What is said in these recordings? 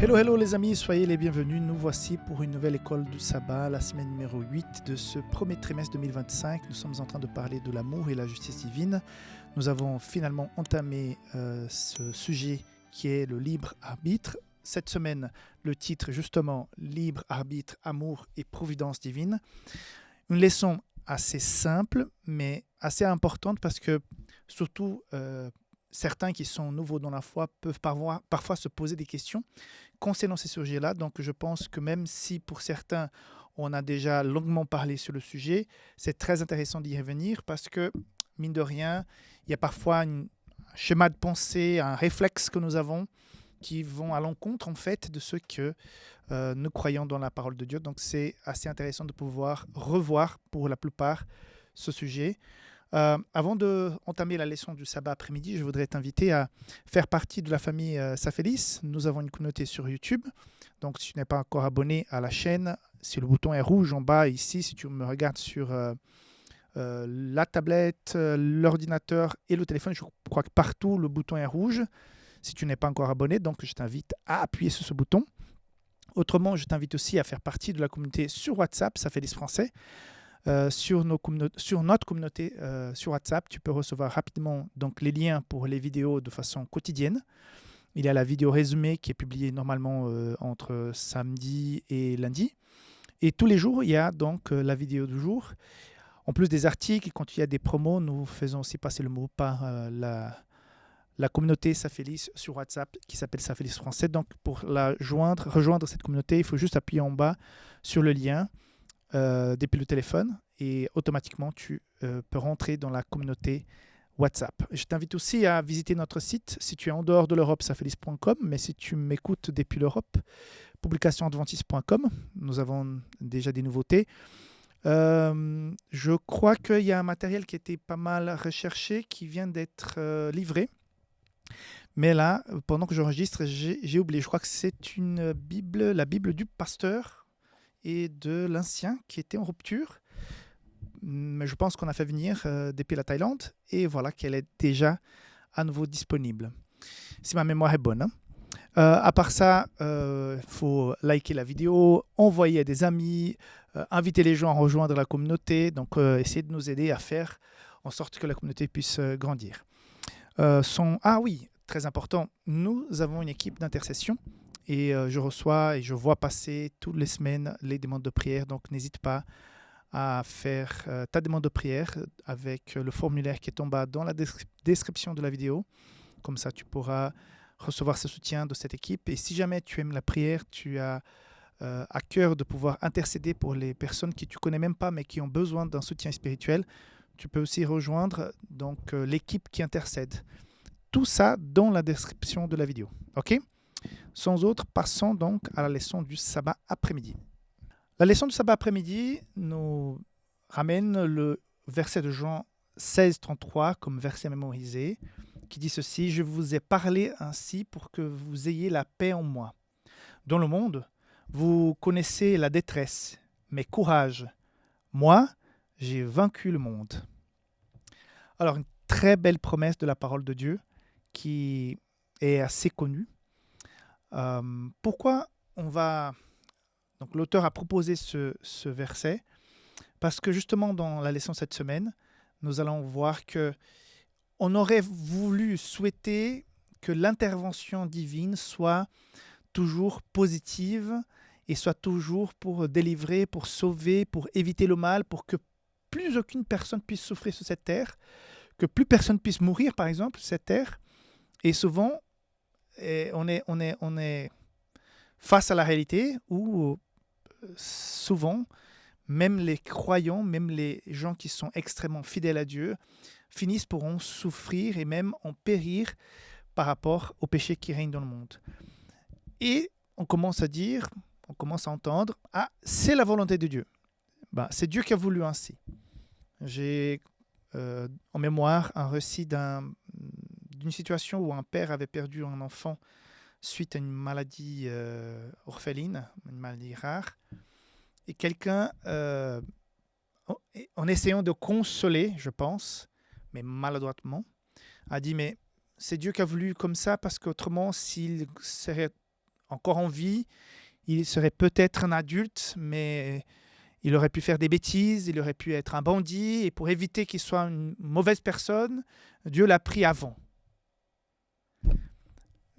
Hello, hello les amis, soyez les bienvenus. Nous voici pour une nouvelle école du sabbat, la semaine numéro 8 de ce premier trimestre 2025. Nous sommes en train de parler de l'amour et la justice divine. Nous avons finalement entamé ce sujet qui est le libre arbitre. Cette semaine, le titre justement, libre arbitre, amour et providence divine. Une leçon assez simple, mais assez importante parce que surtout certains qui sont nouveaux dans la foi peuvent parfois se poser des questions concernant ces sujets-là. Donc je pense que même si pour certains, on a déjà longuement parlé sur le sujet, c'est très intéressant d'y revenir parce que, mine de rien, il y a parfois un schéma de pensée, un réflexe que nous avons qui vont à l'encontre en fait de ce que nous croyons dans la parole de Dieu. Donc c'est assez intéressant de pouvoir revoir pour la plupart ce sujet. Avant d'entamer la leçon du sabbat après-midi, je voudrais t'inviter à faire partie de la famille Safélis. Nous avons une communauté sur YouTube. Donc, si tu n'es pas encore abonné à la chaîne, si le bouton est rouge en bas ici, si tu me regardes sur la tablette, l'ordinateur et le téléphone, je crois que partout le bouton est rouge. Si tu n'es pas encore abonné, donc je t'invite à appuyer sur ce bouton. Autrement, je t'invite aussi à faire partie de la communauté sur WhatsApp, Safélis Français. Sur notre communauté sur WhatsApp, tu peux recevoir rapidement donc, les liens pour les vidéos de façon quotidienne. Il y a la vidéo résumée qui est publiée normalement entre samedi et lundi. Et tous les jours, il y a donc la vidéo du jour. En plus des articles, quand il y a des promos, nous faisons aussi passer le mot par la communauté Safélis sur WhatsApp qui s'appelle Safélis Français. Donc pour rejoindre cette communauté, il faut juste appuyer en bas sur le lien depuis le téléphone et automatiquement tu peux rentrer dans la communauté WhatsApp. Je t'invite aussi à visiter notre site si tu es en dehors de l'Europe, safélis.com, mais si tu m'écoutes depuis l'Europe, publicationadventiste.com. Nous avons déjà des nouveautés. Je crois qu'il y a un matériel qui était pas mal recherché qui vient d'être livré. Mais là, pendant que j'enregistre, j'ai oublié. Je crois que c'est une Bible, la Bible du pasteur et de l'ancien qui était en rupture. Mais je pense qu'on a fait venir depuis la Thaïlande et voilà qu'elle est déjà à nouveau disponible. Si ma mémoire est bonne. À part ça, il faut liker la vidéo, envoyer à des amis, inviter les gens à rejoindre la communauté. Donc, essayer de nous aider à faire en sorte que la communauté puisse grandir. Ah oui, très important, nous avons une équipe d'intercession. Et je reçois et je vois passer toutes les semaines les demandes de prière. Donc, n'hésite pas à faire ta demande de prière avec le formulaire qui est en bas dans la description de la vidéo. Comme ça, tu pourras recevoir ce soutien de cette équipe. Et si jamais tu aimes la prière, tu as à cœur de pouvoir intercéder pour les personnes qui tu ne connais même pas, mais qui ont besoin d'un soutien spirituel, tu peux aussi rejoindre donc, l'équipe qui intercède. Tout ça dans la description de la vidéo. OK ? Sans autre, passons donc à la leçon du sabbat après-midi. La leçon du sabbat après-midi nous ramène le verset de Jean 16, 33 comme verset mémorisé, qui dit ceci: « Je vous ai parlé ainsi pour que vous ayez la paix en moi. Dans le monde, vous connaissez la détresse, mais courage, moi, j'ai vaincu le monde. » Alors, une très belle promesse de la parole de Dieu qui est assez connue. Pourquoi donc l'auteur a proposé ce verset? Parce que justement dans la leçon cette semaine, nous allons voir que on aurait souhaité que l'intervention divine soit toujours positive et soit toujours pour délivrer, pour sauver, pour éviter le mal, pour que plus aucune personne puisse souffrir sur cette terre, que plus personne puisse mourir par exemple sur cette terre. Et souvent, on est face à la réalité où souvent, même les croyants, même les gens qui sont extrêmement fidèles à Dieu, finissent pour en souffrir et même en périr par rapport au péché qui règne dans le monde. Et on commence à entendre, ah, c'est la volonté de Dieu. C'est Dieu qui a voulu ainsi. J'ai en mémoire un récit d'une situation où un père avait perdu un enfant suite à une maladie orpheline, une maladie rare. Et quelqu'un, en essayant de consoler, je pense, mais maladroitement, a dit « Mais c'est Dieu qui a voulu comme ça parce qu'autrement, s'il serait encore en vie, il serait peut-être un adulte, mais il aurait pu faire des bêtises, il aurait pu être un bandit, et pour éviter qu'il soit une mauvaise personne, Dieu l'a pris avant.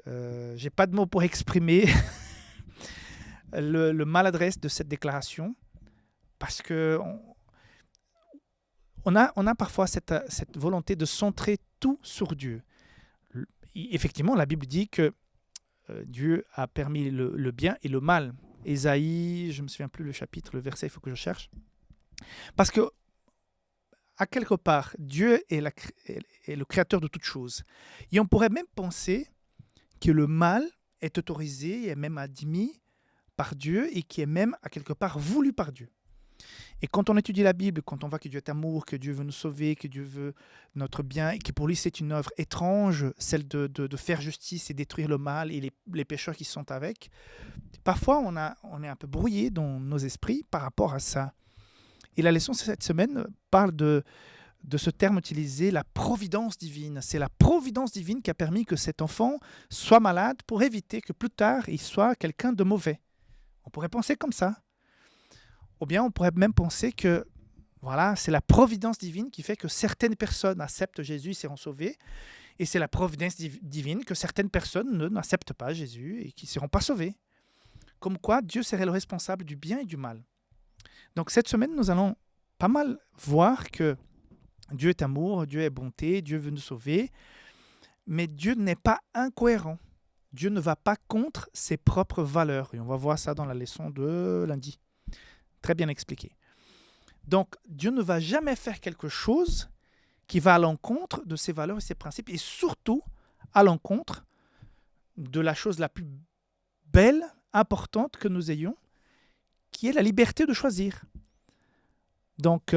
Je n'ai pas de mots pour exprimer le maladresse de cette déclaration, parce que on a parfois cette volonté de centrer tout sur Dieu. Effectivement, la Bible dit que Dieu a permis le bien et le mal. Ésaïe, je ne me souviens plus le chapitre, le verset, il faut que je cherche. Parce que, à quelque part, Dieu est le créateur de toutes choses. Et on pourrait même penser que le mal est autorisé et même admis par Dieu et qui est même, à quelque part, voulu par Dieu. Et quand on étudie la Bible, quand on voit que Dieu est amour, que Dieu veut nous sauver, que Dieu veut notre bien, et que pour lui c'est une œuvre étrange, celle de faire justice et détruire le mal et les pécheurs qui sont avec, parfois on est un peu brouillé dans nos esprits par rapport à ça. Et la leçon cette semaine parle de ce terme utilisé, la providence divine. C'est la providence divine qui a permis que cet enfant soit malade pour éviter que plus tard il soit quelqu'un de mauvais. On pourrait penser comme ça. Ou bien on pourrait même penser que voilà, c'est la providence divine qui fait que certaines personnes acceptent Jésus et seront sauvées. Et c'est la providence divine que certaines personnes n'acceptent pas Jésus et qui ne seront pas sauvées. Comme quoi Dieu serait le responsable du bien et du mal. Donc cette semaine, nous allons pas mal voir que Dieu est amour, Dieu est bonté, Dieu veut nous sauver. Mais Dieu n'est pas incohérent. Dieu ne va pas contre ses propres valeurs. Et on va voir ça dans la leçon de lundi. Très bien expliqué. Donc, Dieu ne va jamais faire quelque chose qui va à l'encontre de ses valeurs et ses principes, et surtout à l'encontre de la chose la plus belle, importante que nous ayons, qui est la liberté de choisir. Donc,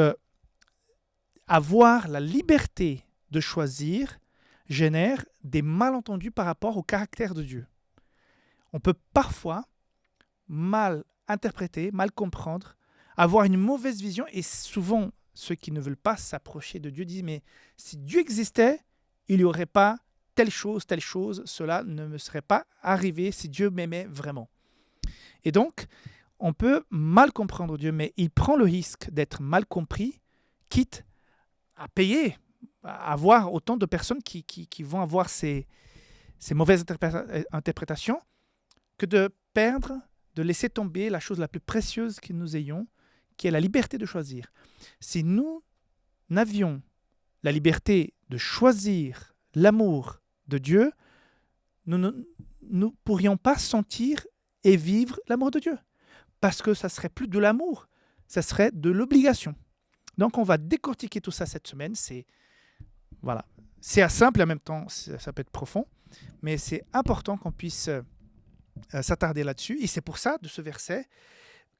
avoir la liberté de choisir génère des malentendus par rapport au caractère de Dieu. On peut parfois mal interpréter, mal comprendre, avoir une mauvaise vision, et souvent ceux qui ne veulent pas s'approcher de Dieu disent mais si Dieu existait, il n'y aurait pas telle chose, cela ne me serait pas arrivé si Dieu m'aimait vraiment. Et donc, on peut mal comprendre Dieu, mais il prend le risque d'être mal compris, quitte à payer, à avoir autant de personnes qui vont avoir ces mauvaises interprétations, que de perdre, de laisser tomber la chose la plus précieuse que nous ayons, qui est la liberté de choisir. Si nous n'avions la liberté de choisir l'amour de Dieu, nous ne pourrions pas sentir et vivre l'amour de Dieu. Parce que ça ne serait plus de l'amour, ça serait de l'obligation. Donc on va décortiquer tout ça cette semaine. C'est simple et en même temps ça peut être profond, mais c'est important qu'on puisse s'attarder là-dessus. Et c'est pour ça, de ce verset,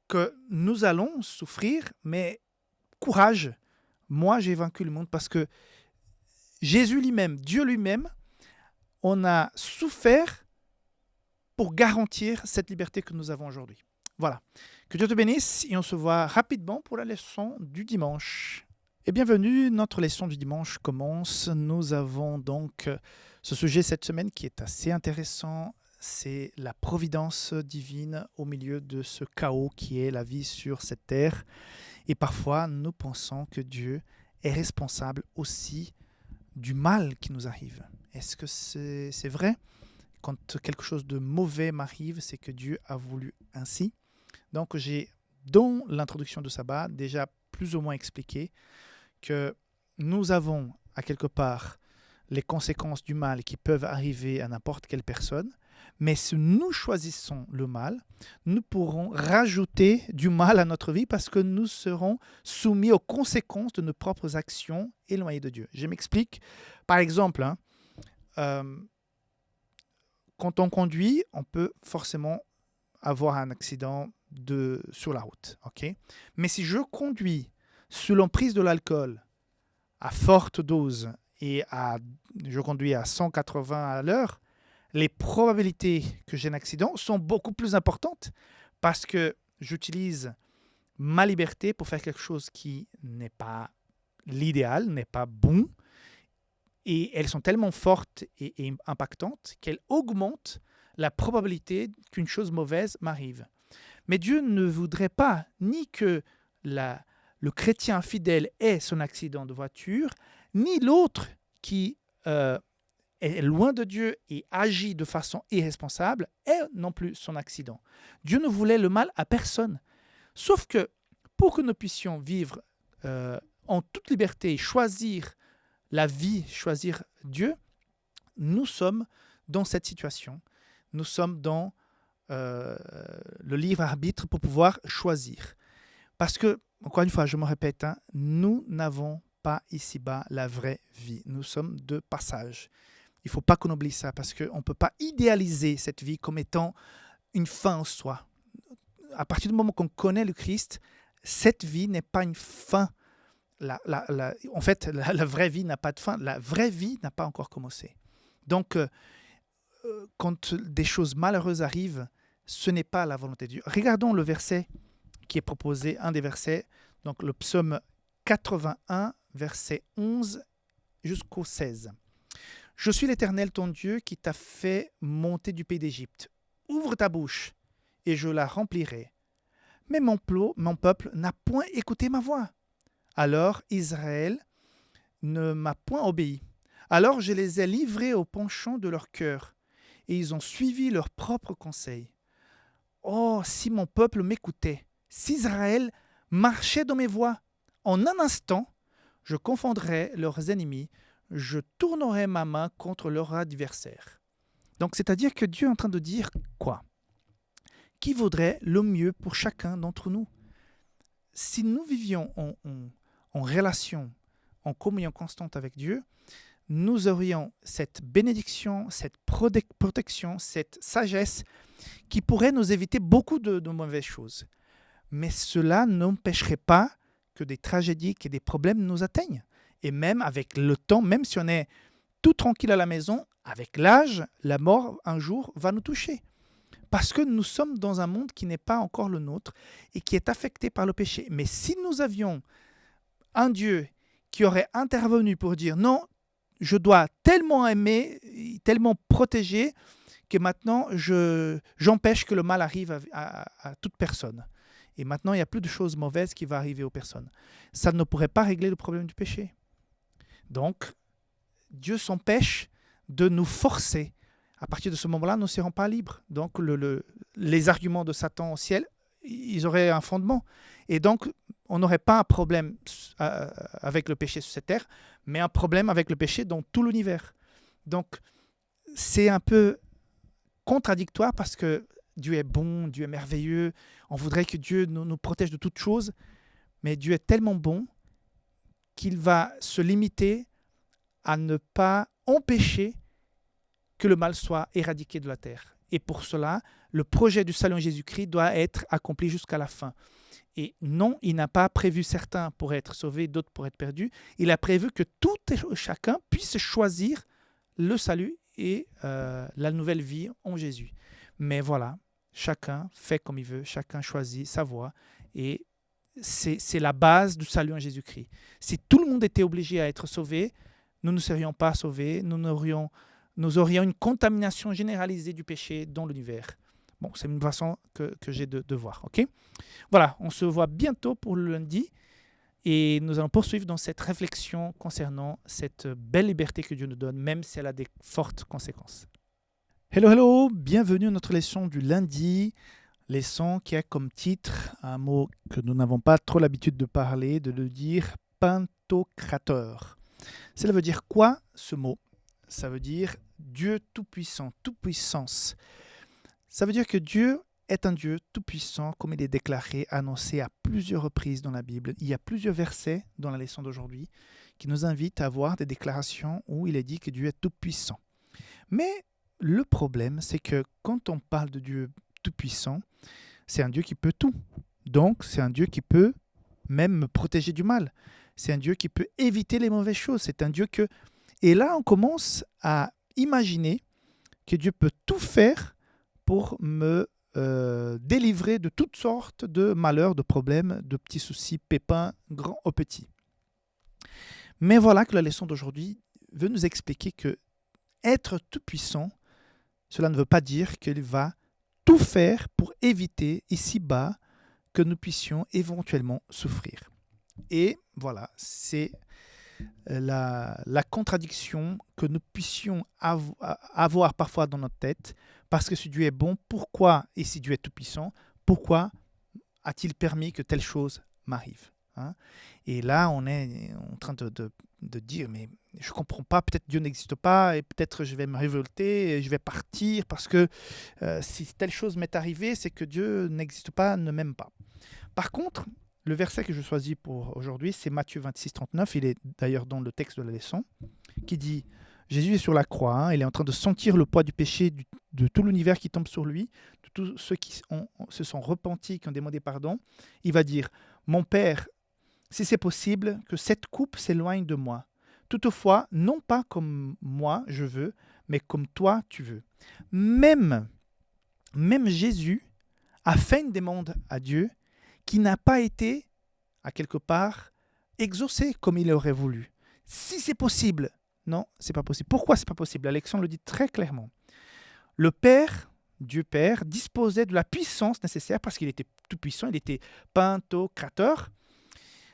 que nous allons souffrir, mais courage, moi j'ai vaincu le monde, parce que Jésus lui-même, Dieu lui-même, on a souffert pour garantir cette liberté que nous avons aujourd'hui. Voilà. Que Dieu te bénisse et on se voit rapidement pour la leçon du dimanche. Et bienvenue, notre leçon du dimanche commence. Nous avons donc ce sujet cette semaine qui est assez intéressant. C'est la providence divine au milieu de ce chaos qui est la vie sur cette terre. Et parfois, nous pensons que Dieu est responsable aussi du mal qui nous arrive. Est-ce que c'est vrai? Quand quelque chose de mauvais m'arrive, c'est que Dieu a voulu ainsi. Donc, j'ai, dans l'introduction de Sabbat, déjà plus ou moins expliqué que nous avons, à quelque part, les conséquences du mal qui peuvent arriver à n'importe quelle personne. Mais si nous choisissons le mal, nous pourrons rajouter du mal à notre vie parce que nous serons soumis aux conséquences de nos propres actions éloignées de Dieu. Je m'explique. Par exemple, quand on conduit, on peut forcément avoir un accident sur la route. Okay? Mais si je conduis sous l'emprise de l'alcool à forte dose et je conduis à 180 à l'heure, les probabilités que j'ai un accident sont beaucoup plus importantes parce que j'utilise ma liberté pour faire quelque chose qui n'est pas l'idéal, n'est pas bon. Et elles sont tellement fortes et impactantes qu'elles augmentent la probabilité qu'une chose mauvaise m'arrive. Mais Dieu ne voudrait pas ni que le chrétien infidèle ait son accident de voiture, ni l'autre qui est loin de Dieu et agit de façon irresponsable ait non plus son accident. Dieu ne voulait le mal à personne. Sauf que pour que nous puissions vivre en toute liberté, choisir la vie, choisir Dieu, nous sommes dans cette situation. Nous sommes dans le libre arbitre pour pouvoir choisir. Parce que, encore une fois, je me répète, nous n'avons pas ici-bas la vraie vie. Nous sommes de passage. Il ne faut pas qu'on oublie ça parce qu'on ne peut pas idéaliser cette vie comme étant une fin en soi. À partir du moment qu'on connaît le Christ, cette vie n'est pas une fin. En fait, la vraie vie n'a pas de fin. La vraie vie n'a pas encore commencé. Donc, quand des choses malheureuses arrivent, ce n'est pas la volonté de Dieu. Regardons le verset qui est proposé, un des versets, donc le psaume 81, verset 11 jusqu'au 16. « Je suis l'Éternel, ton Dieu, qui t'a fait monter du pays d'Égypte. Ouvre ta bouche, et je la remplirai. Mais mon peuple n'a point écouté ma voix. Alors Israël ne m'a point obéi. Alors je les ai livrés au penchant de leur cœur, et ils ont suivi leurs propres conseils. Oh, si mon peuple m'écoutait, si Israël marchait dans mes voies, en un instant, je confondrais leurs ennemis, je tournerai ma main contre leurs adversaires. » Donc, c'est-à-dire que Dieu est en train de dire quoi? Qui vaudrait le mieux pour chacun d'entre nous? Si nous vivions en relation, en communion constante avec Dieu, nous aurions cette bénédiction, cette protection, cette sagesse qui pourrait nous éviter beaucoup de mauvaises choses. Mais cela n'empêcherait pas que des tragédies et des problèmes nous atteignent. Et même avec le temps, même si on est tout tranquille à la maison, avec l'âge, la mort un jour va nous toucher. Parce que nous sommes dans un monde qui n'est pas encore le nôtre et qui est affecté par le péché. Mais si nous avions un Dieu qui aurait intervenu pour dire non, je dois tellement aimer, tellement protéger, que maintenant j'empêche que le mal arrive à toute personne. Et maintenant, il n'y a plus de choses mauvaises qui vont arriver aux personnes. Ça ne pourrait pas régler le problème du péché. Donc, Dieu s'empêche de nous forcer. À partir de ce moment-là, nous ne serons pas libres. Donc, les arguments de Satan au ciel, ils auraient un fondement. Et donc, on n'aurait pas un problème avec le péché sur cette terre, mais un problème avec le péché dans tout l'univers. Donc, c'est un peu contradictoire parce que Dieu est bon, Dieu est merveilleux. On voudrait que Dieu nous protège de toutes choses, mais Dieu est tellement bon qu'il va se limiter à ne pas empêcher que le mal soit éradiqué de la terre. Et pour cela, le projet du salut en Jésus-Christ doit être accompli jusqu'à la fin. Et non, il n'a pas prévu certains pour être sauvés, d'autres pour être perdus. Il a prévu que tout et chacun puisse choisir le salut et la nouvelle vie en Jésus. Mais voilà, chacun fait comme il veut, chacun choisit sa voie. Et c'est la base du salut en Jésus-Christ. Si tout le monde était obligé à être sauvé, nous ne serions pas sauvés, nous aurions une contamination généralisée du péché dans l'univers. Bon, c'est une façon que j'ai de voir. Okay? Voilà, on se voit bientôt pour le lundi et nous allons poursuivre dans cette réflexion concernant cette belle liberté que Dieu nous donne, même si elle a des fortes conséquences. Hello, bienvenue à notre leçon du lundi. Leçon qui a comme titre un mot que nous n'avons pas trop l'habitude de parler, de le dire Pantocrator. Cela veut dire quoi ce mot? Ça veut dire Dieu tout-puissant, toute-puissance. Ça veut dire que Dieu est un Dieu tout-puissant, comme il est déclaré, annoncé à plusieurs reprises dans la Bible. Il y a plusieurs versets dans la leçon d'aujourd'hui qui nous invitent à voir des déclarations où il est dit que Dieu est tout-puissant. Mais le problème, c'est que quand on parle de Dieu tout-puissant, c'est un Dieu qui peut tout. Donc, c'est un Dieu qui peut même me protéger du mal. C'est un Dieu qui peut éviter les mauvaises choses. C'est un Dieu que... Et là, on commence à imaginer que Dieu peut tout faire pour me délivrer de toutes sortes de malheurs, de problèmes, de petits soucis, pépins, grands ou petits. Mais voilà que la leçon d'aujourd'hui veut nous expliquer que être tout-puissant, cela ne veut pas dire qu'il va tout faire pour éviter ici-bas que nous puissions éventuellement souffrir. Et voilà, c'est la contradiction que nous puissions avoir parfois dans notre tête, parce que si Dieu est bon, pourquoi, et si Dieu est tout-puissant, pourquoi a-t-il permis que telle chose m'arrive, hein? Et là, on est en train de dire, mais je ne comprends pas, peut-être Dieu n'existe pas, et peut-être je vais me révolter, et je vais partir, parce que si telle chose m'est arrivée, c'est que Dieu n'existe pas, ne m'aime pas. Par contre, le verset que je choisis pour aujourd'hui, c'est Matthieu 26, 39. Il est d'ailleurs dans le texte de la leçon, qui dit, Jésus est sur la croix, hein, il est en train de sentir le poids du péché de tout l'univers qui tombe sur lui, de tous ceux qui se sont repentis, qui ont demandé pardon. Il va dire, mon Père, si c'est possible, que cette coupe s'éloigne de moi. Toutefois, non pas comme moi je veux, mais comme toi tu veux. Même Jésus a fait une demande à Dieu qui n'a pas été, à quelque part, exaucée comme il aurait voulu. Si c'est possible, non, c'est pas possible. Pourquoi c'est pas possible? Alexandre le dit très clairement. Le Père, Dieu Père, disposait de la puissance nécessaire parce qu'il était tout puissant, il était pantocrateur.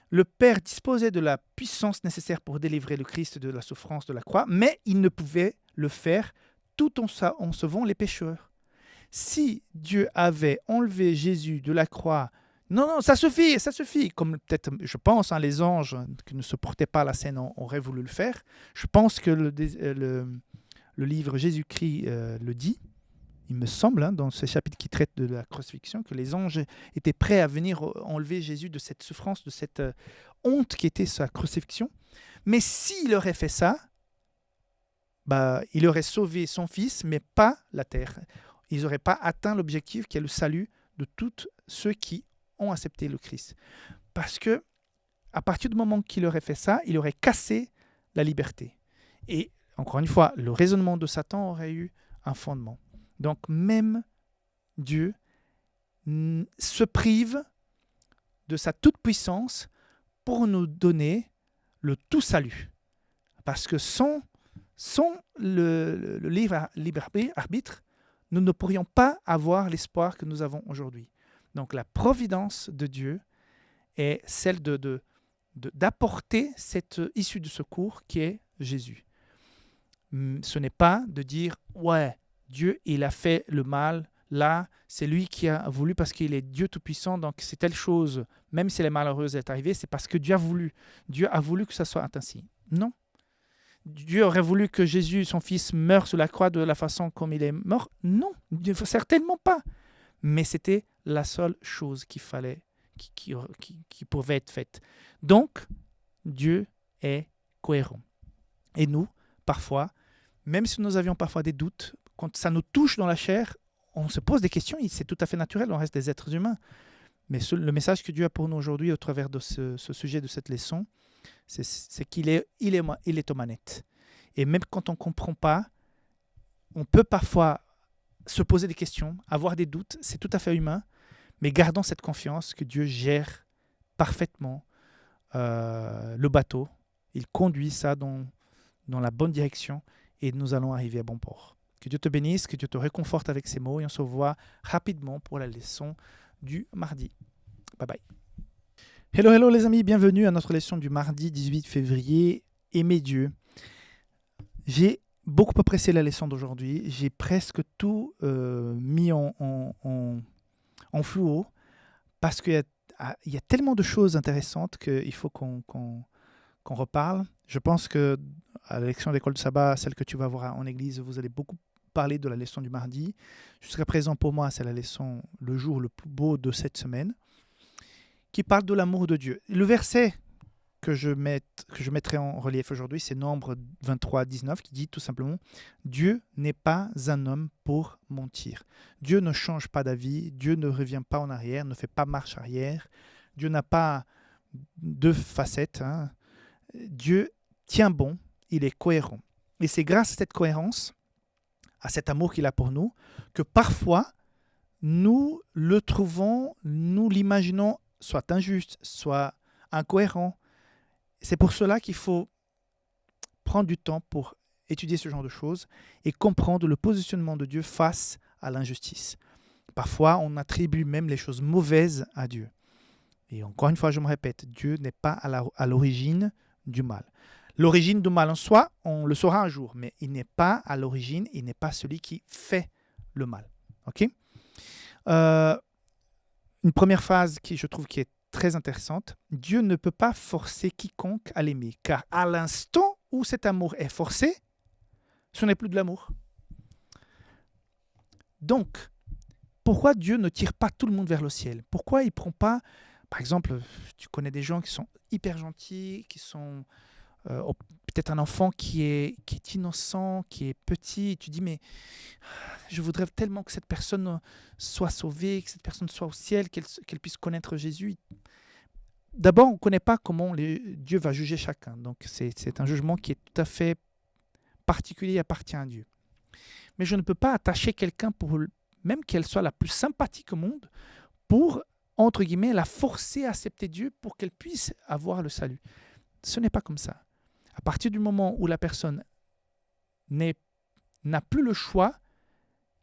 Le Père disposait de la puissance nécessaire pour délivrer le Christ de la souffrance de la croix, mais il ne pouvait le faire tout en sauvant les pécheurs. Si Dieu avait enlevé Jésus de la croix, non, ça suffit. Comme peut-être, je pense, les anges qui ne supportaient pas la scène auraient voulu le faire. Je pense que le livre Jésus-Christ le dit, il me semble, dans ce chapitre qui traite de la crucifixion, que les anges étaient prêts à venir enlever Jésus de cette souffrance, de cette honte qui était sa crucifixion. Mais s'il aurait fait ça, il aurait sauvé son fils, mais pas la terre. Ils n'auraient pas atteint l'objectif qui est le salut de tous ceux qui ont accepté le Christ. Parce que à partir du moment qu'il aurait fait ça, il aurait cassé la liberté. Et encore une fois, le raisonnement de Satan aurait eu un fondement. Donc même Dieu se prive de sa toute-puissance pour nous donner le tout salut. Parce que sans le libre arbitre, nous ne pourrions pas avoir l'espoir que nous avons aujourd'hui. Donc la providence de Dieu est celle d'apporter cette issue de secours qui est Jésus. Ce n'est pas de dire « ouais, Dieu, il a fait le mal, là, c'est lui qui a voulu parce qu'il est Dieu Tout-Puissant, donc c'est telle chose, même si elle est malheureuse, elle est arrivée, c'est parce que Dieu a voulu. Dieu a voulu que ça soit ainsi. » Non. Dieu aurait voulu que Jésus, son fils, meure sur la croix de la façon comme il est mort? Non, certainement pas. Mais c'était la seule chose qu'il fallait, qui pouvait être faite. Donc, Dieu est cohérent. Et nous, parfois, même si nous avions parfois des doutes, quand ça nous touche dans la chair, on se pose des questions, c'est tout à fait naturel, on reste des êtres humains. Mais le message que Dieu a pour nous aujourd'hui au travers de ce sujet, de cette leçon, c'est qu'il est aux manettes. Et même quand on ne comprend pas, on peut parfois se poser des questions, avoir des doutes, c'est tout à fait humain, mais gardons cette confiance que Dieu gère parfaitement le bateau. Il conduit ça dans la bonne direction et nous allons arriver à bon port. Que Dieu te bénisse, que Dieu te réconforte avec ces mots et on se voit rapidement pour la leçon du mardi. Bye bye. Hello les amis, bienvenue à notre leçon du mardi 18 février. Aimez Dieu. J'ai beaucoup apprécié la leçon d'aujourd'hui. J'ai presque tout mis en fluo parce qu'il y a tellement de choses intéressantes qu'il faut qu'on reparle. Je pense que à la leçon d'école de sabbat, celle que tu vas voir en église, vous allez beaucoup parler de la leçon du mardi. Jusqu'à présent, pour moi, c'est la leçon, le jour le plus beau de cette semaine, qui parle de l'amour de Dieu. Le verset que je mettrai en relief aujourd'hui, c'est Nombre 23, 19, qui dit tout simplement « Dieu n'est pas un homme pour mentir. Dieu ne change pas d'avis, Dieu ne revient pas en arrière, ne fait pas marche arrière. Dieu n'a pas deux facettes. Hein. Dieu tient bon, il est cohérent. Et c'est grâce à cette cohérence, à cet amour qu'il a pour nous, que parfois, nous le trouvons, nous l'imaginons soit injuste, soit incohérent. C'est pour cela qu'il faut prendre du temps pour étudier ce genre de choses et comprendre le positionnement de Dieu face à l'injustice. Parfois, on attribue même les choses mauvaises à Dieu. Et encore une fois, je me répète, Dieu n'est pas à l'origine du mal. L'origine du mal en soi, on le saura un jour, mais il n'est pas à l'origine, il n'est pas celui qui fait le mal. Ok? Une première phrase qui je trouve qui est très intéressante. Dieu ne peut pas forcer quiconque à l'aimer, car à l'instant où cet amour est forcé, ce n'est plus de l'amour. Donc, pourquoi Dieu ne tire pas tout le monde vers le ciel? Pourquoi il ne prend pas, par exemple, tu connais des gens qui sont hyper gentils, qui sont peut-être un enfant qui est innocent, qui est petit, et tu dis, mais je voudrais tellement que cette personne soit sauvée, que cette personne soit au ciel, qu'elle puisse connaître Jésus. D'abord, on ne connaît pas comment Dieu va juger chacun. Donc, c'est un jugement qui est tout à fait particulier et appartient à Dieu. Mais je ne peux pas attacher quelqu'un, même qu'elle soit la plus sympathique au monde, pour, entre guillemets, la forcer à accepter Dieu pour qu'elle puisse avoir le salut. Ce n'est pas comme ça. À partir du moment où la personne n'a plus le choix,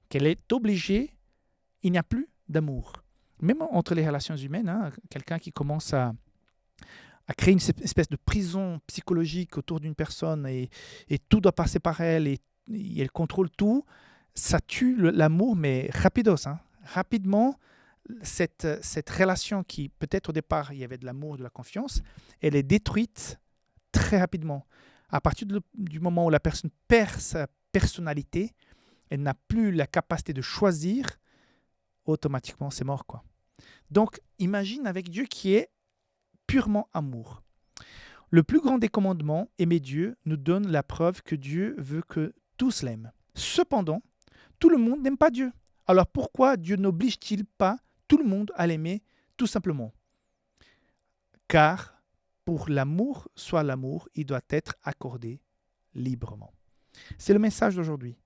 qu'elle est obligée, il n'y a plus d'amour. Même entre les relations humaines, quelqu'un qui commence à créer une espèce de prison psychologique autour d'une personne et tout doit passer par elle et elle contrôle tout, ça tue l'amour, mais rapidos. Rapidement, cette relation qui, peut-être au départ, il y avait de l'amour, de la confiance, elle est détruite très rapidement. À partir du moment où la personne perd sa personnalité, elle n'a plus la capacité de choisir, automatiquement, c'est mort, quoi. Donc, imagine avec Dieu qui est purement amour. Le plus grand des commandements, aimer Dieu, nous donne la preuve que Dieu veut que tous l'aiment. Cependant, tout le monde n'aime pas Dieu. Alors pourquoi Dieu n'oblige-t-il pas tout le monde à l'aimer tout simplement? Car pour l'amour, soit l'amour, il doit être accordé librement. C'est le message d'aujourd'hui.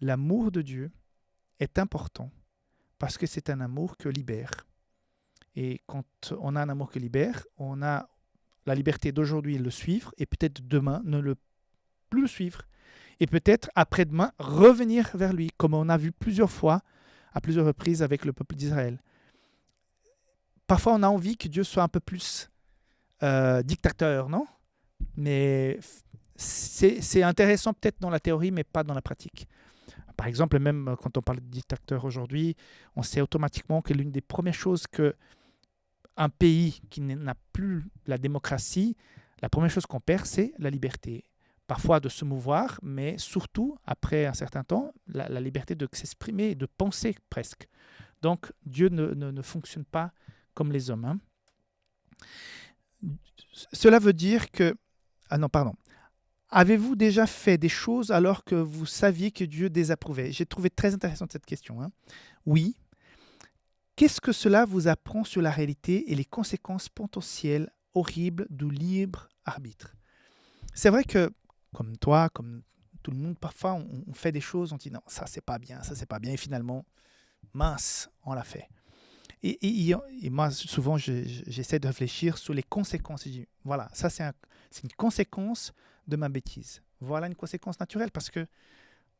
L'amour de Dieu est important parce que c'est un amour que libère. Et quand on a un amour qui libère, on a la liberté d'aujourd'hui de le suivre et peut-être demain ne plus le suivre. Et peut-être après-demain revenir vers lui, comme on a vu plusieurs fois, à plusieurs reprises avec le peuple d'Israël. Parfois, on a envie que Dieu soit un peu plus dictateur, non? Mais c'est intéressant peut-être dans la théorie, mais pas dans la pratique. Par exemple, même quand on parle de dictateur aujourd'hui, on sait automatiquement que l'une des premières choses qu'un pays qui n'a plus la démocratie, la première chose qu'on perd, c'est la liberté. Parfois de se mouvoir, mais surtout, après un certain temps, la liberté de s'exprimer et de penser presque. Donc, Dieu ne fonctionne pas comme les hommes. Cela veut dire que... Ah non, pardon. Avez-vous déjà fait des choses alors que vous saviez que Dieu désapprouvait? J'ai trouvé très intéressante cette question. Oui. Qu'est-ce que cela vous apprend sur la réalité et les conséquences potentielles horribles du libre arbitre? C'est vrai que, comme toi, comme tout le monde, parfois on fait des choses, on dit non, ça c'est pas bien, et finalement, mince, on l'a fait. Et moi, souvent, j'essaie de réfléchir sur les conséquences. Je dis, voilà, ça c'est une conséquence de ma bêtise. Voilà une conséquence naturelle parce que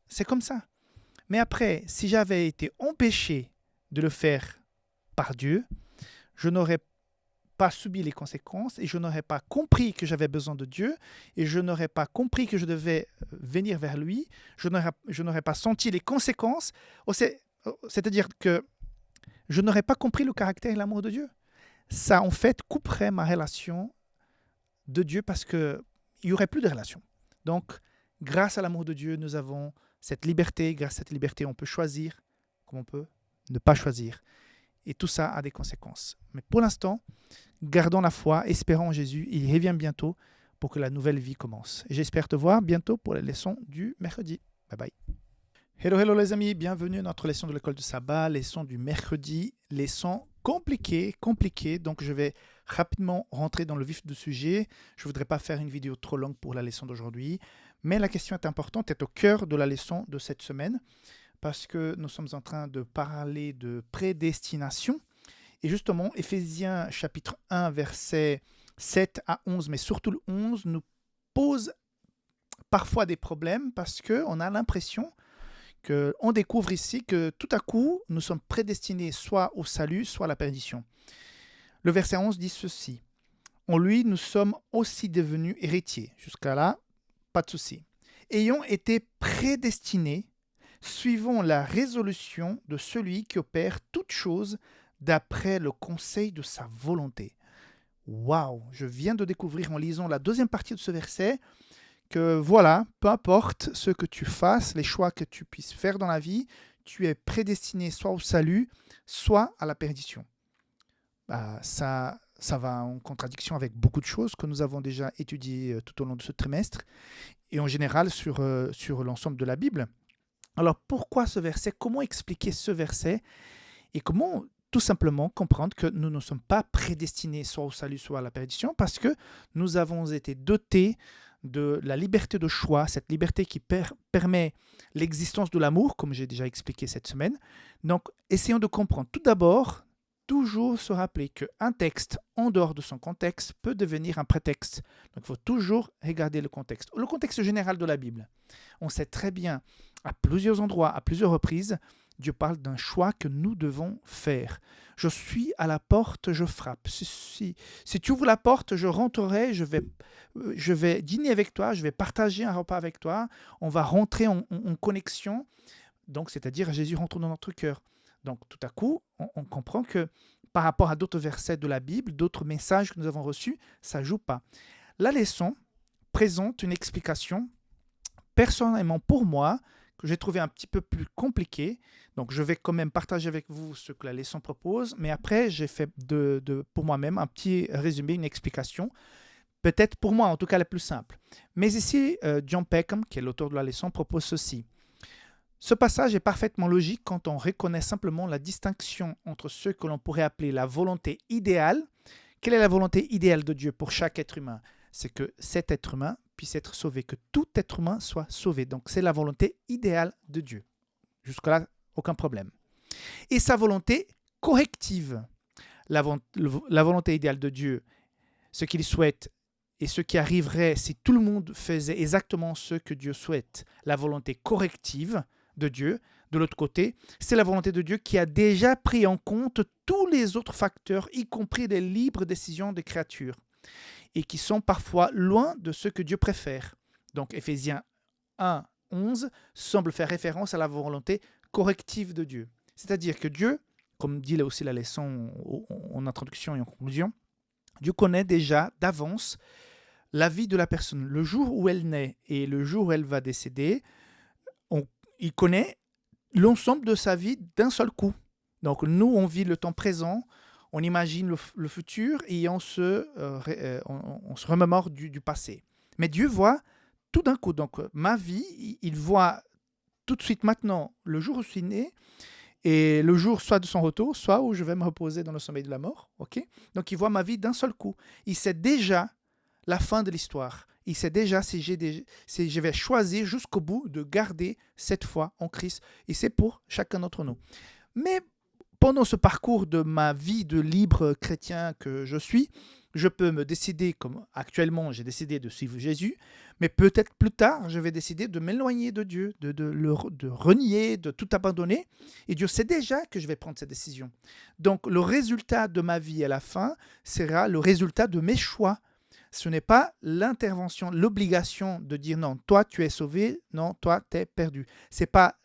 c'est comme ça. Mais après, si j'avais été empêché de le faire par Dieu, je n'aurais pas subi les conséquences et je n'aurais pas compris que j'avais besoin de Dieu et je n'aurais pas compris que je devais venir vers lui. Je n'aurais pas senti les conséquences. C'est-à-dire que je n'aurais pas compris le caractère et l'amour de Dieu. Ça, en fait, couperait ma relation de Dieu parce qu'il n'y aurait plus de relation. Donc, grâce à l'amour de Dieu, nous avons cette liberté. Grâce à cette liberté, on peut choisir comme on peut ne pas choisir. Et tout ça a des conséquences. Mais pour l'instant, gardons la foi, espérons en Jésus. Il revient bientôt pour que la nouvelle vie commence. Et j'espère te voir bientôt pour la leçon du mercredi. Bye bye. Hello les amis, bienvenue à notre leçon de l'école du sabbat, leçon du mercredi, leçon compliquée. Donc je vais rapidement rentrer dans le vif du sujet. Je ne voudrais pas faire une vidéo trop longue pour la leçon d'aujourd'hui, mais la question est importante, est au cœur de la leçon de cette semaine, parce que nous sommes en train de parler de prédestination. Et justement, Éphésiens chapitre 1, versets 7 à 11, mais surtout le 11, nous pose parfois des problèmes parce qu'on a l'impression qu'on découvre ici que tout à coup, nous sommes prédestinés soit au salut, soit à la perdition. Le verset 11 dit ceci. En lui, nous sommes aussi devenus héritiers. Jusqu'à là, pas de souci. Ayant été prédestinés, suivons la résolution de celui qui opère toutes choses d'après le conseil de sa volonté. Waouh! Je viens de découvrir en lisant la deuxième partie de ce verset que voilà, peu importe ce que tu fasses, les choix que tu puisses faire dans la vie, tu es prédestiné soit au salut, soit à la perdition. Ça va en contradiction avec beaucoup de choses que nous avons déjà étudiées tout au long de ce trimestre et en général sur l'ensemble de la Bible. Alors pourquoi ce verset? Comment expliquer ce verset? Et comment tout simplement comprendre que nous ne sommes pas prédestinés soit au salut, soit à la perdition, parce que nous avons été dotés de la liberté de choix, cette liberté qui permet l'existence de l'amour, comme j'ai déjà expliqué cette semaine. Donc, essayons de comprendre. Tout d'abord, toujours se rappeler qu'un texte en dehors de son contexte peut devenir un prétexte. Donc, il faut toujours regarder le contexte. Le contexte général de la Bible. On sait très bien, à plusieurs endroits, à plusieurs reprises, Dieu parle d'un choix que nous devons faire. Je suis à la porte, je frappe. Si tu ouvres la porte, je rentrerai, je vais dîner avec toi, je vais partager un repas avec toi, on va rentrer en connexion. Donc, c'est-à-dire, Jésus rentre dans notre cœur. Donc, tout à coup, on comprend que par rapport à d'autres versets de la Bible, d'autres messages que nous avons reçus, ça ne joue pas. La leçon présente une explication, personnellement pour moi, que j'ai trouvé un petit peu plus compliqué. Donc, je vais quand même partager avec vous ce que la leçon propose, mais après, j'ai fait pour moi-même un petit résumé, une explication, peut-être pour moi, en tout cas, la plus simple. Mais ici, John Peckham, qui est l'auteur de la leçon, propose ceci. Ce passage est parfaitement logique quand on reconnaît simplement la distinction entre ce que l'on pourrait appeler la volonté idéale. Quelle est la volonté idéale de Dieu pour chaque être humain? C'est que cet être humain puisse être sauvé, que tout être humain soit sauvé. Donc, c'est la volonté idéale de Dieu. Jusque-là, aucun problème. Et sa volonté corrective. La volonté idéale de Dieu, ce qu'il souhaite et ce qui arriverait si tout le monde faisait exactement ce que Dieu souhaite. La volonté corrective de Dieu, de l'autre côté, c'est la volonté de Dieu qui a déjà pris en compte tous les autres facteurs, y compris les libres décisions des créatures, et qui sont parfois loin de ce que Dieu préfère. Donc Éphésiens 1, 11 semble faire référence à la volonté corrective de Dieu. C'est-à-dire que Dieu, comme dit là aussi la leçon en introduction et en conclusion, Dieu connaît déjà d'avance la vie de la personne. Le jour où elle naît et le jour où elle va décéder, il connaît l'ensemble de sa vie d'un seul coup. Donc nous, on vit le temps présent, on imagine le futur et on se remémore du passé. Mais Dieu voit tout d'un coup. Donc ma vie, il voit tout de suite maintenant le jour où je suis né et le jour soit de son retour, soit où je vais me reposer dans le sommeil de la mort. Okay? Donc il voit ma vie d'un seul coup. Il sait déjà la fin de l'histoire. Il sait déjà si je vais choisir jusqu'au bout de garder cette foi en Christ. Et c'est pour chacun d'entre nous. Mais pendant ce parcours de ma vie de libre chrétien que je suis, je peux me décider, comme actuellement j'ai décidé de suivre Jésus, mais peut-être plus tard, je vais décider de m'éloigner de Dieu, de renier, de tout abandonner. Et Dieu sait déjà que je vais prendre cette décision. Donc le résultat de ma vie à la fin sera le résultat de mes choix. Ce n'est pas l'intervention, l'obligation de dire non, toi tu es sauvé, non, toi tu es perdu. Ce n'est pas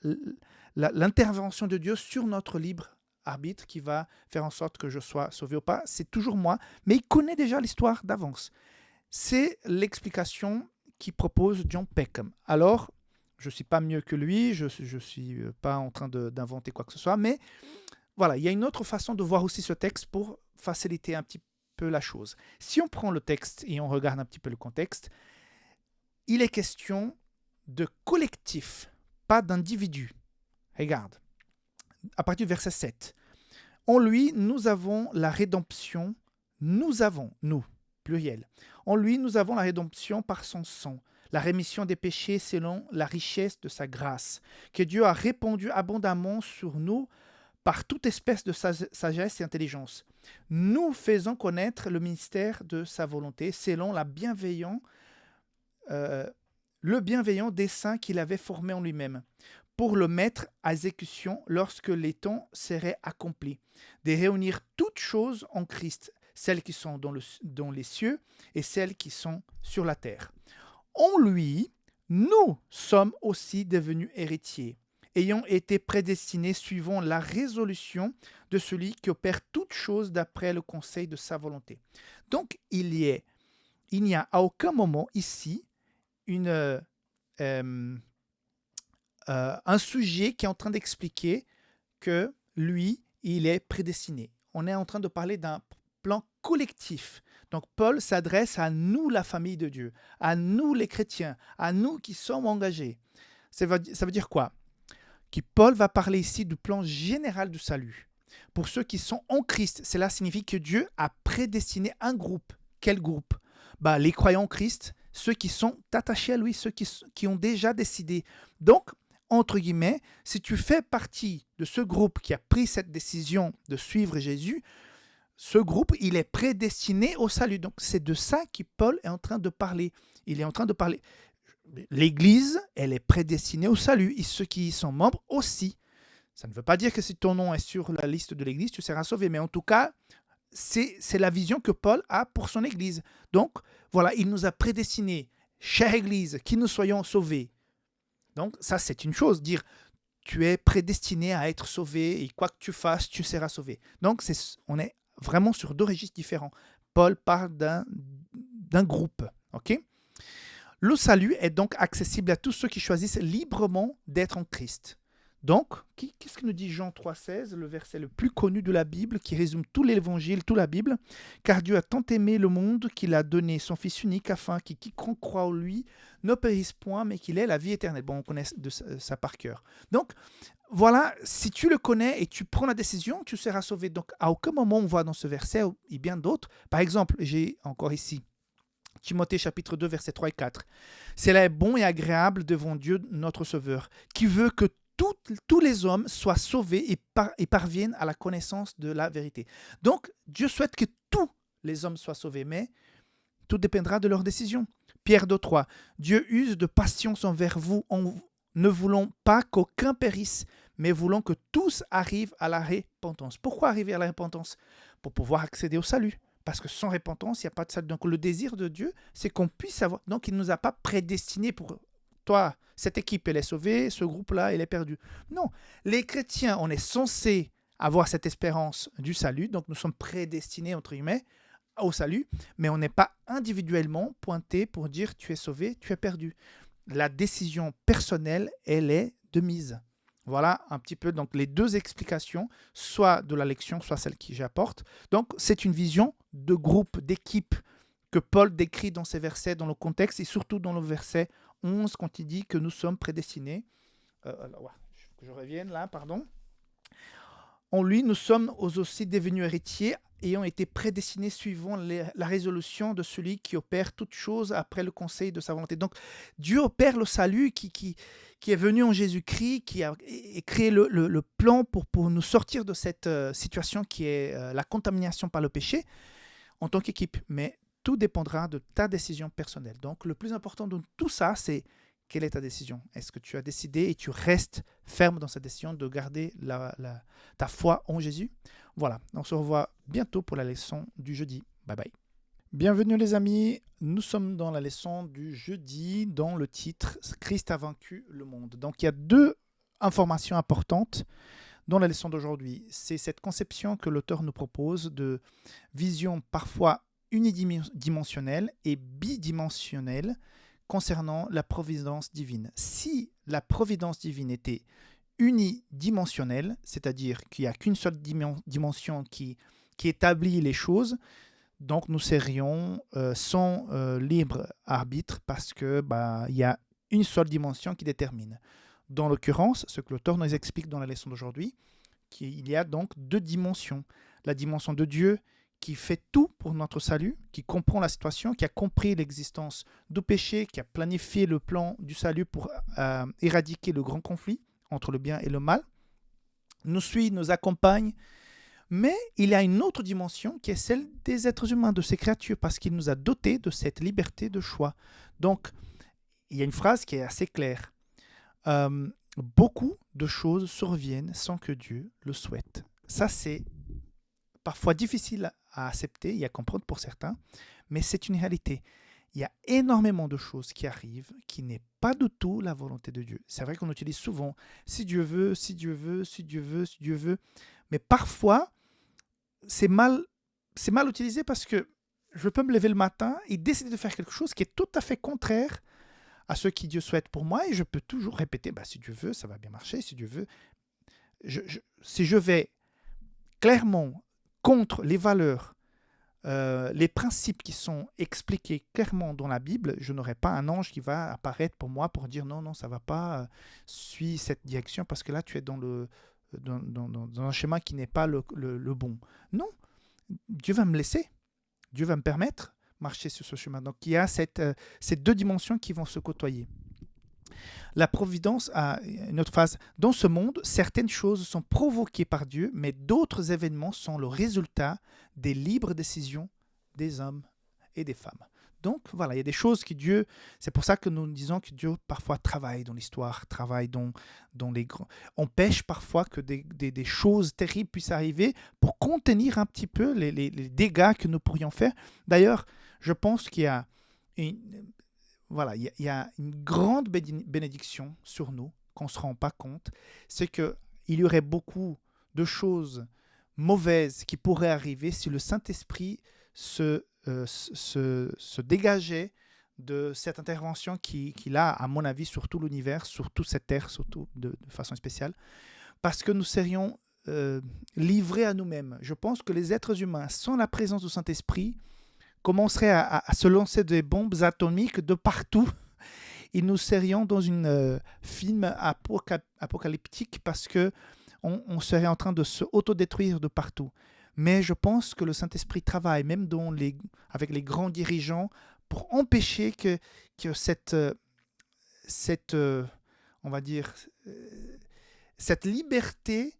l'intervention de Dieu sur notre libre arbitre qui va faire en sorte que je sois sauvé ou pas. C'est toujours moi, mais il connaît déjà l'histoire d'avance. C'est l'explication qui propose John Peckham. Alors, je ne suis pas mieux que lui, je ne suis pas en train d'inventer quoi que ce soit, mais voilà, il y a une autre façon de voir aussi ce texte pour faciliter un petit peu la chose. Si on prend le texte et on regarde un petit peu le contexte, il est question de collectif, pas d'individu. Regarde, à partir du verset 7. En lui, nous avons la rédemption. Nous, pluriel. En lui, nous avons la rédemption par son sang, la rémission des péchés selon la richesse de sa grâce, que Dieu a répandu abondamment sur nous par toute espèce de sagesse et intelligence. Nous faisons connaître le mystère de sa volonté selon la bienveillance le bienveillant dessein qu'il avait formé en lui-même, pour le mettre à exécution lorsque les temps seraient accomplis, de réunir toutes choses en Christ, celles qui sont dans les cieux et celles qui sont sur la terre. En lui, nous sommes aussi devenus héritiers, ayant été prédestinés suivant la résolution de celui qui opère toutes choses d'après le conseil de sa volonté. Donc, il n'y a à aucun moment ici un sujet qui est en train d'expliquer que lui, il est prédestiné. On est en train de parler d'un plan collectif. Donc Paul s'adresse à nous, la famille de Dieu, à nous les chrétiens, à nous qui sommes engagés. Ça veut dire quoi? Que Paul va parler ici du plan général du salut. Pour ceux qui sont en Christ, cela signifie que Dieu a prédestiné un groupe. Quel groupe? Les croyants en Christ, ceux qui sont attachés à lui, ceux qui ont déjà décidé. Donc, entre guillemets, si tu fais partie de ce groupe qui a pris cette décision de suivre Jésus, ce groupe, il est prédestiné au salut. Donc, c'est de ça que Paul est en train de parler. Il est en train de parler. L'Église, elle est prédestinée au salut et ceux qui y sont membres aussi. Ça ne veut pas dire que si ton nom est sur la liste de l'Église, tu seras sauvé. Mais en tout cas, c'est la vision que Paul a pour son Église. Donc, voilà, il nous a prédestinés, chère Église, que nous soyons sauvés. Donc, ça, c'est une chose. Dire, tu es prédestiné à être sauvé et quoi que tu fasses, tu seras sauvé. Donc, on est vraiment sur deux registres différents. Paul parle d'un groupe. Ok? Le salut est donc accessible à tous ceux qui choisissent librement d'être en Christ. Donc, qu'est-ce que nous dit Jean 3,16, le verset le plus connu de la Bible, qui résume tout l'Évangile, toute la Bible? Car Dieu a tant aimé le monde qu'il a donné son Fils unique afin que quiconque croit en lui ne périsse point, mais qu'il ait la vie éternelle. Bon, on connaît ça par cœur. Donc, voilà, si tu le connais et tu prends la décision, tu seras sauvé. Donc, à aucun moment on voit dans ce verset, et bien d'autres, par exemple, j'ai encore ici, Timothée chapitre 2, versets 3 et 4. Cela est bon et agréable devant Dieu notre Sauveur, qui veut que tous les hommes soient sauvés et parviennent à la connaissance de la vérité. Donc, Dieu souhaite que tous les hommes soient sauvés, mais tout dépendra de leur décision. Pierre 2,3. Dieu use de patience envers vous en ne voulant pas qu'aucun périsse, mais voulant que tous arrivent à la repentance. Pourquoi arriver à la repentance? Pour pouvoir accéder au salut. Parce que sans repentance, il n'y a pas de salut. Donc le désir de Dieu, c'est qu'on puisse avoir... Donc il ne nous a pas prédestinés pour... Toi, cette équipe, elle est sauvée, ce groupe-là, il est perdu. Non, les chrétiens, on est censés avoir cette espérance du salut, donc nous sommes prédestinés, entre guillemets, au salut, mais on n'est pas individuellement pointé pour dire tu es sauvé, tu es perdu. La décision personnelle, elle est de mise. Voilà un petit peu donc les deux explications, soit de la lection, soit celle que j'apporte. Donc c'est une vision de groupe, d'équipe que Paul décrit dans ces versets, dans le contexte et surtout dans le verset 11 quand il dit que nous sommes prédestinés. Je revienne là, pardon. En lui, nous sommes aussi devenus héritiers, ayant été prédestinés suivant la résolution de celui qui opère toutes choses après le conseil de sa volonté. Donc, Dieu opère le salut qui est venu en Jésus-Christ, qui a créé le plan pour nous sortir de cette situation qui est la contamination par le péché en tant qu'équipe. Mais tout dépendra de ta décision personnelle. Donc, le plus important de tout ça, c'est quelle est ta décision? Est-ce que tu as décidé et tu restes ferme dans cette décision de garder ta foi en Jésus? Voilà, on se revoit bientôt pour la leçon du jeudi. Bye bye. Bienvenue les amis, nous sommes dans la leçon du jeudi dans le titre « Christ a vaincu le monde ». Donc il y a deux informations importantes dans la leçon d'aujourd'hui. C'est cette conception que l'auteur nous propose de vision parfois unidimensionnelle et bidimensionnelle concernant la providence divine. Si la providence divine était unidimensionnelle, c'est-à-dire qu'il n'y a qu'une seule dimension qui établit les choses, donc nous serions sans libre arbitre parce que il y a une seule dimension qui détermine. Dans l'occurrence, ce que l'auteur nous explique dans la leçon d'aujourd'hui, qu'il y a donc deux dimensions. La dimension de Dieu qui fait tout pour notre salut, qui comprend la situation, qui a compris l'existence du péché, qui a planifié le plan du salut pour éradiquer le grand conflit entre le bien et le mal, nous suit, nous accompagne. Mais il y a une autre dimension qui est celle des êtres humains, de ces créatures, parce qu'il nous a dotés de cette liberté de choix. Donc, il y a une phrase qui est assez claire. Beaucoup de choses surviennent sans que Dieu le souhaite. Ça, c'est parfois difficile à accepter et à comprendre pour certains, mais c'est une réalité. Il y a énormément de choses qui arrivent qui n'est pas du tout la volonté de Dieu. C'est vrai qu'on utilise souvent si Dieu veut, si Dieu veut, si Dieu veut, si Dieu veut, mais parfois c'est mal utilisé parce que je peux me lever le matin et décider de faire quelque chose qui est tout à fait contraire à ce que Dieu souhaite pour moi et je peux toujours répéter si Dieu veut, ça va bien marcher, si Dieu veut. Si je vais clairement contre les valeurs, les principes qui sont expliqués clairement dans la Bible, je n'aurai pas un ange qui va apparaître pour moi pour dire non, ça ne va pas, suis cette direction parce que là tu es dans un schéma qui n'est pas le bon. Non, Dieu va me laisser, Dieu va me permettre de marcher sur ce chemin. Donc il y a ces deux dimensions qui vont se côtoyer. La providence a une autre phase. Dans ce monde, certaines choses sont provoquées par Dieu, mais d'autres événements sont le résultat des libres décisions des hommes et des femmes. Donc voilà, il y a des choses que Dieu... C'est pour ça que nous disons que Dieu parfois travaille dans l'histoire, travaille dans les grands... On pêche parfois que des choses terribles puissent arriver pour contenir un petit peu les dégâts que nous pourrions faire. D'ailleurs, je pense qu'il y a... Voilà, il y a une grande bénédiction sur nous qu'on ne se rend pas compte. C'est qu'il y aurait beaucoup de choses mauvaises qui pourraient arriver si le Saint-Esprit se dégageait de cette intervention qu'il a, à mon avis, sur tout l'univers, sur toute cette terre, surtout de façon spéciale, parce que nous serions livrés à nous-mêmes. Je pense que les êtres humains, sans la présence du Saint-Esprit, commencerait à se lancer des bombes atomiques de partout et nous serions dans une film apocalyptique parce que on serait en train de se autodétruire de partout. Mais je pense que le Saint-Esprit travaille même avec les grands dirigeants pour empêcher que cette on va dire, cette liberté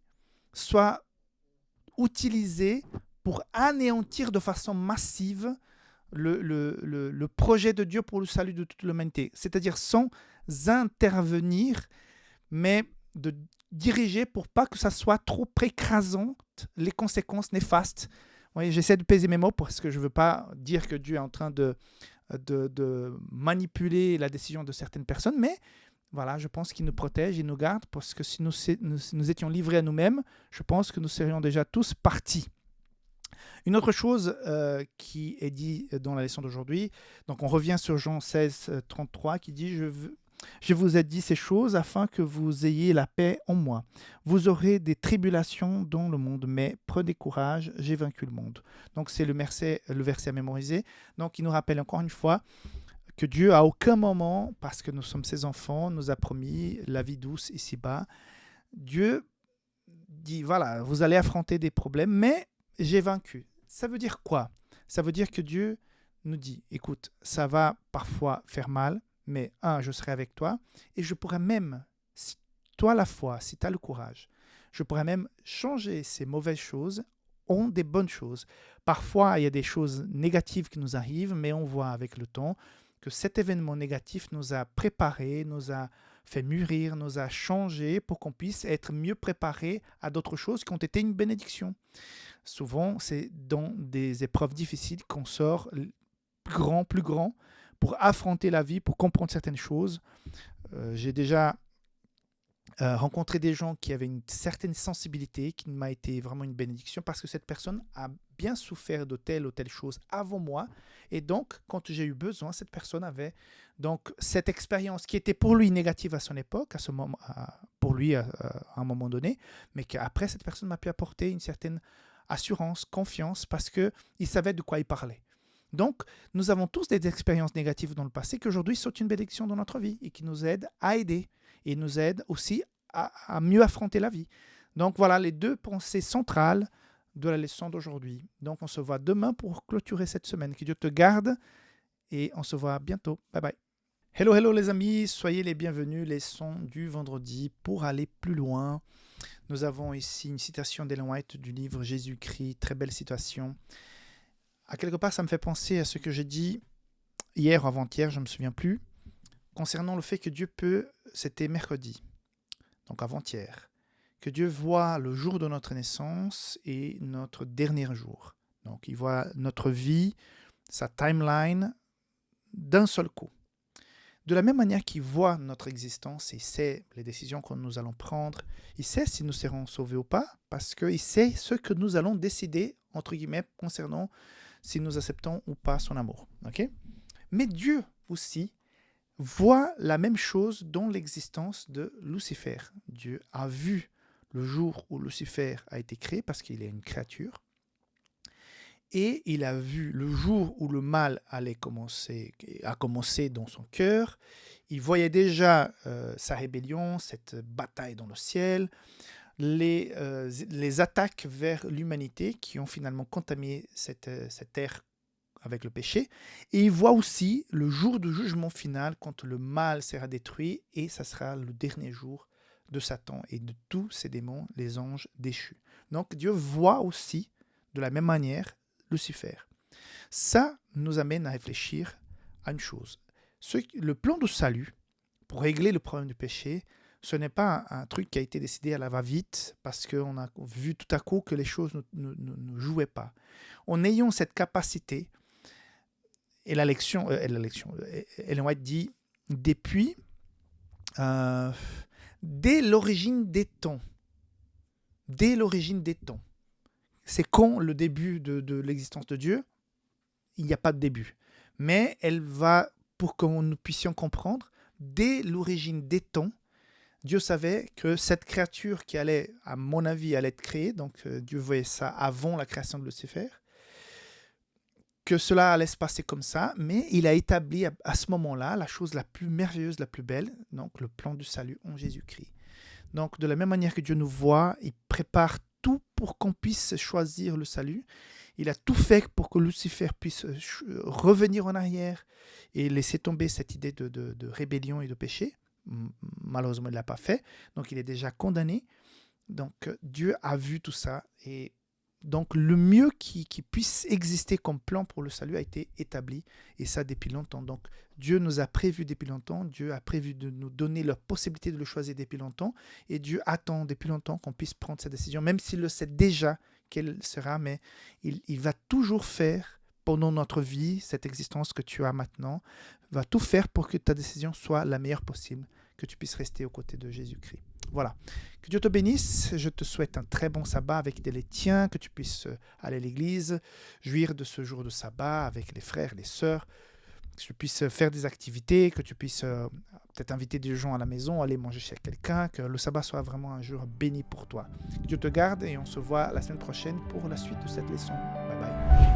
soit utilisée pour anéantir de façon massive le projet de Dieu pour le salut de toute l'humanité. C'est-à-dire sans intervenir, mais de diriger pour pas que ça soit trop écrasant, les conséquences néfastes. Oui, j'essaie de peser mes mots parce que je ne veux pas dire que Dieu est en train de manipuler la décision de certaines personnes, mais voilà, je pense qu'il nous protège, il nous garde, parce que si nous étions livrés à nous-mêmes, je pense que nous serions déjà tous partis. Une autre chose qui est dit dans la leçon d'aujourd'hui, donc on revient sur Jean 16, 33, qui dit « Je vous ai dit ces choses afin que vous ayez la paix en moi. Vous aurez des tribulations dans le monde, mais prenez courage, j'ai vaincu le monde. » Donc c'est le verset à mémoriser. Donc il nous rappelle encore une fois que Dieu, à aucun moment, parce que nous sommes ses enfants, nous a promis la vie douce ici-bas. Dieu dit, voilà, vous allez affronter des problèmes, mais j'ai vaincu. Ça veut dire quoi? Ça veut dire que Dieu nous dit, écoute, ça va parfois faire mal, mais je serai avec toi, et je pourrais même, si tu as la foi, si tu as le courage, je pourrais même changer ces mauvaises choses en des bonnes choses. Parfois, il y a des choses négatives qui nous arrivent, mais on voit avec le temps que cet événement négatif nous a préparés, nous a fait mûrir, nous a changé pour qu'on puisse être mieux préparés à d'autres choses qui ont été une bénédiction. Souvent, c'est dans des épreuves difficiles qu'on sort plus grand, pour affronter la vie, pour comprendre certaines choses. J'ai déjà rencontré des gens qui avaient une certaine sensibilité, qui m'a été vraiment une bénédiction, parce que cette personne a bien souffert de telle ou telle chose avant moi. Et donc, quand j'ai eu besoin, cette personne avait donc cette expérience qui était pour lui négative à son époque, pour lui à un moment donné, mais qu'après, cette personne m'a pu apporter une certaine assurance, confiance, parce qu'il savait de quoi il parlait. Donc, nous avons tous des expériences négatives dans le passé qui aujourd'hui sont une bénédiction dans notre vie et qui nous aident à aider et nous aident aussi à mieux affronter la vie. Donc, voilà les deux pensées centrales de la leçon d'aujourd'hui. Donc, on se voit demain pour clôturer cette semaine. Que Dieu te garde et on se voit bientôt. Bye bye. Hello les amis, soyez les bienvenus. Leçon du vendredi pour aller plus loin. Nous avons ici une citation d'Ellen White du livre Jésus-Christ. Très belle citation. À quelque part, ça me fait penser à ce que j'ai dit hier ou avant-hier, je ne me souviens plus, concernant le fait que Dieu peut, c'était mercredi, donc avant-hier, que Dieu voit le jour de notre naissance et notre dernier jour. Donc il voit notre vie, sa timeline d'un seul coup. De la même manière qu'il voit notre existence, il sait les décisions que nous allons prendre, il sait si nous serons sauvés ou pas, parce qu'il sait ce que nous allons décider, entre guillemets, concernant si nous acceptons ou pas son amour. Okay? Mais Dieu aussi voit la même chose dans l'existence de Lucifer. Dieu a vu le jour où Lucifer a été créé, parce qu'il est une créature, et il a vu le jour où le mal a commencé dans son cœur. Il voyait déjà sa rébellion, cette bataille dans le ciel, les attaques vers l'humanité qui ont finalement contaminé cette terre avec le péché. Et il voit aussi le jour du jugement final quand le mal sera détruit et ça sera le dernier jour de Satan et de tous ses démons, les anges déchus. Donc Dieu voit aussi de la même manière Lucifer. Ça nous amène à réfléchir à une chose. Le plan de salut, pour régler le problème du péché, ce n'est pas un truc qui a été décidé à la va-vite parce qu'on a vu tout à coup que les choses ne jouaient pas. En ayant cette capacité, et Ellen White dit, dès l'origine des temps, c'est quand le début de l'existence de Dieu, il n'y a pas de début. Mais elle va, pour que nous puissions comprendre, dès l'origine des temps, Dieu savait que cette créature qui allait, à mon avis, allait être créée, donc Dieu voyait ça avant la création de Lucifer, que cela allait se passer comme ça, mais il a établi à ce moment-là la chose la plus merveilleuse, la plus belle, donc le plan du salut en Jésus-Christ. Donc de la même manière que Dieu nous voit, il prépare tout pour qu'on puisse choisir le salut. Il a tout fait pour que Lucifer puisse revenir en arrière et laisser tomber cette idée de rébellion et de péché. Malheureusement, il ne l'a pas fait. Donc, il est déjà condamné. Donc, Dieu a vu tout ça. Et donc, le mieux qui puisse exister comme plan pour le salut a été établi. Et ça, depuis longtemps. Donc, Dieu nous a prévu depuis longtemps. Dieu a prévu de nous donner la possibilité de le choisir depuis longtemps. Et Dieu attend depuis longtemps qu'on puisse prendre cette décision, même s'il le sait déjà quelle sera. Mais il va toujours faire pendant notre vie, cette existence que tu as maintenant, va tout faire pour que ta décision soit la meilleure possible, que tu puisses rester aux côtés de Jésus-Christ. Voilà. Que Dieu te bénisse. Je te souhaite un très bon sabbat avec les tiens, que tu puisses aller à l'église, jouir de ce jour de sabbat avec les frères, les sœurs, que tu puisses faire des activités, que tu puisses peut-être inviter des gens à la maison, aller manger chez quelqu'un, que le sabbat soit vraiment un jour béni pour toi. Que Dieu te garde et on se voit la semaine prochaine pour la suite de cette leçon. Bye bye.